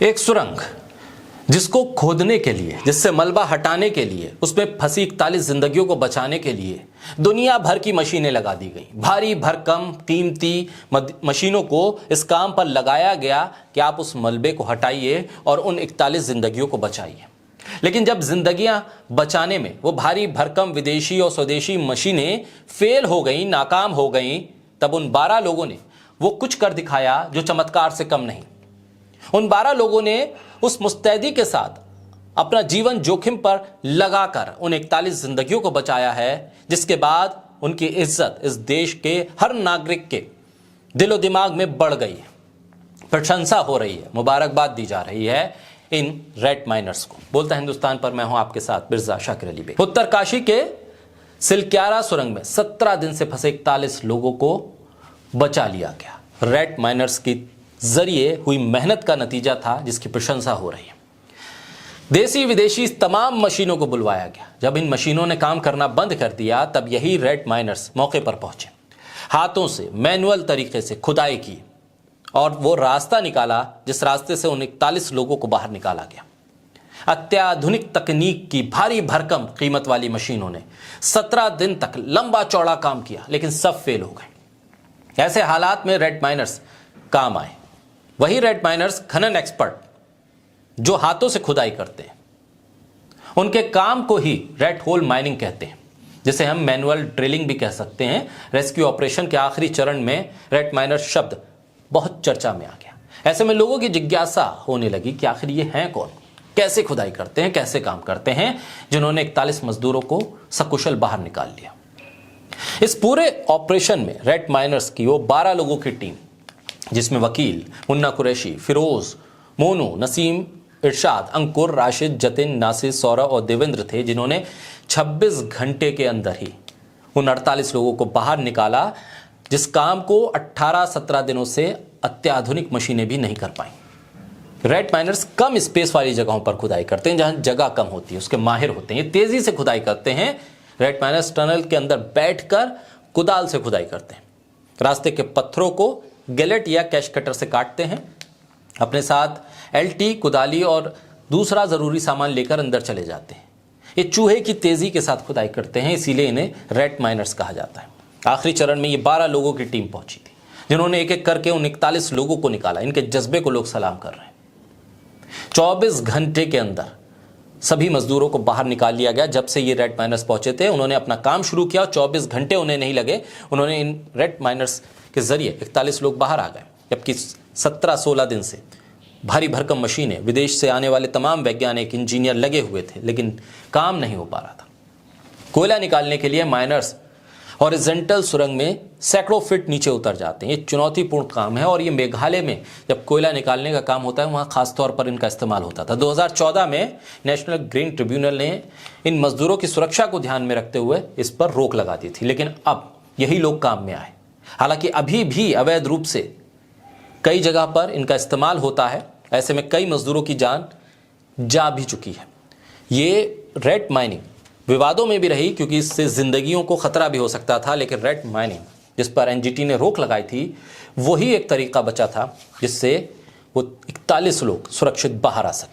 एक सुरंग जिसको खोदने के लिए, जिससे मलबा हटाने के लिए, उसमें फंसी 41 जिंदगियों को बचाने के लिए दुनिया भर की मशीनें लगा दी गई। भारी भरकम कीमती मशीनों को इस काम पर लगाया गया कि आप उस मलबे को हटाइए और उन 41 जिंदगियों को बचाइए। लेकिन जब जिंदगियां बचाने में वो भारी भरकम विदेशी और स्वदेशी मशीनें फेल हो गई, नाकाम हो गई, तब उन 12 लोगों ने वो कुछ कर दिखाया जो चमत्कार से कम नहीं। उन 12 लोगों ने उस मुस्तैदी के साथ अपना जीवन जोखिम पर लगाकर उन 41 जिंदगियों को बचाया है, जिसके बाद उनकी इज्जत इस देश के हर नागरिक के दिलो दिमाग में बढ़ गई है। प्रशंसा हो रही है, मुबारकबाद दी जा रही है इन रेड माइनर्स को। बोलता हिंदुस्तान पर मैं हूं आपके साथ बिरजा शाकिर अली बेग। उत्तरकाशी के सिलक्यारा सुरंग में 17 दिन से फंसे 41 लोगों को बचा लिया गया। रेड माइनर्स की जरिए हुई मेहनत का नतीजा था, जिसकी प्रशंसा हो रही है। देसी विदेशी तमाम मशीनों को बुलवाया गया। जब इन मशीनों ने काम करना बंद कर दिया, तब यही रेड माइनर्स मौके पर पहुंचे, हाथों से मैनुअल तरीके से खुदाई की और वो रास्ता निकाला जिस रास्ते से उन 41 लोगों को बाहर निकाला गया। अत्याधुनिक तकनीक की भारी भरकम कीमत वाली मशीनों ने 17 दिन तक लंबा चौड़ा काम किया, लेकिन सब फेल हो गए। ऐसे हालात में रेड माइनर्स काम आए। वही रेड माइनर्स खनन एक्सपर्ट जो हाथों से खुदाई करते हैं, उनके काम को ही रेड होल माइनिंग कहते हैं, जिसे हम मैनुअल ड्रिलिंग भी कह सकते हैं। रेस्क्यू ऑपरेशन के आखिरी चरण में रेड माइनर्स शब्द बहुत चर्चा में आ गया। ऐसे में लोगों की जिज्ञासा होने लगी कि आखिर ये हैं कौन, कैसे खुदाई करते हैं, कैसे काम करते हैं, जिन्होंने 41 मजदूरों को सकुशल बाहर निकाल लिया। इस पूरे ऑपरेशन में रेड माइनर्स की वो 12 लोगों की टीम, जिसमें वकील मुन्ना कुरैशी, फिरोज, मोनू, नसीम, इरशाद, अंकुर, राशिद, जतिन, नासिर, सौरभ और देवेंद्र थे, जिन्होंने 26 घंटे के अंदर ही उन 48 लोगों को बाहर निकाला, जिस काम को 18-17 दिनों से अत्याधुनिक मशीनें भी नहीं कर पाई। रेड माइनर्स कम स्पेस वाली जगहों पर खुदाई करते हैं, जहां जगह कम होती है, उसके माहिर होते हैं। ये तेजी से खुदाई करते हैं। रेड माइनर्स टनल के अंदर बैठकर कुदाल से खुदाई करते हैं। रास्ते के पत्थरों को गैलेट या कैश कटर से काटते हैं। अपने साथ एलटी, कुदाली और दूसरा जरूरी सामान लेकर अंदर चले जाते हैं। ये चूहे की तेजी के साथ खुदाई करते हैं, इसीलिए इन्हें रेड माइनर्स कहा जाता है। आखिरी चरण में ये 12 लोगों की टीम पहुंची थी, जिन्होंने एक एक करके उन 41 लोगों को निकाला। इनके जज्बे को लोग सलाम कर रहे हैं। 24 घंटे के अंदर सभी मजदूरों को बाहर निकाल लिया गया। जब से ये रेड माइनर्स पहुंचे थे, उन्होंने अपना काम शुरू किया। 24 घंटे उन्हें नहीं लगे, उन्होंने इन रेड माइनर्स के जरिए 41 लोग बाहर आ गए। जबकि 17-16 दिन से भारी भरकम मशीनें, विदेश से आने वाले तमाम वैज्ञानिक, इंजीनियर लगे हुए थे, लेकिन काम नहीं हो पा रहा था। कोयला निकालने के लिए माइनर्स हॉरिजॉन्टल सुरंग में सैकड़ों फीट नीचे उतर जाते हैं। ये चुनौतीपूर्ण काम है और ये मेघालय में जब कोयला निकालने का काम होता है, वहाँ खासतौर पर इनका इस्तेमाल होता था। 2014 में नेशनल ग्रीन ट्रिब्यूनल ने इन मजदूरों की सुरक्षा को ध्यान में रखते हुए इस पर रोक लगा दी थी, लेकिन अब यही लोग काम में आए। हालांकि अभी भी अवैध रूप से कई जगह पर इनका इस्तेमाल होता है। ऐसे में कई मजदूरों की जान जा भी चुकी है। ये रेड माइनिंग विवादों में भी रही, क्योंकि इससे जिंदगियों को खतरा भी हो सकता था। लेकिन रेड माइनिंग जिस पर एनजीटी ने रोक लगाई थी, वही एक तरीका बचा था जिससे वो 41 लोग सुरक्षित बाहर आ सके।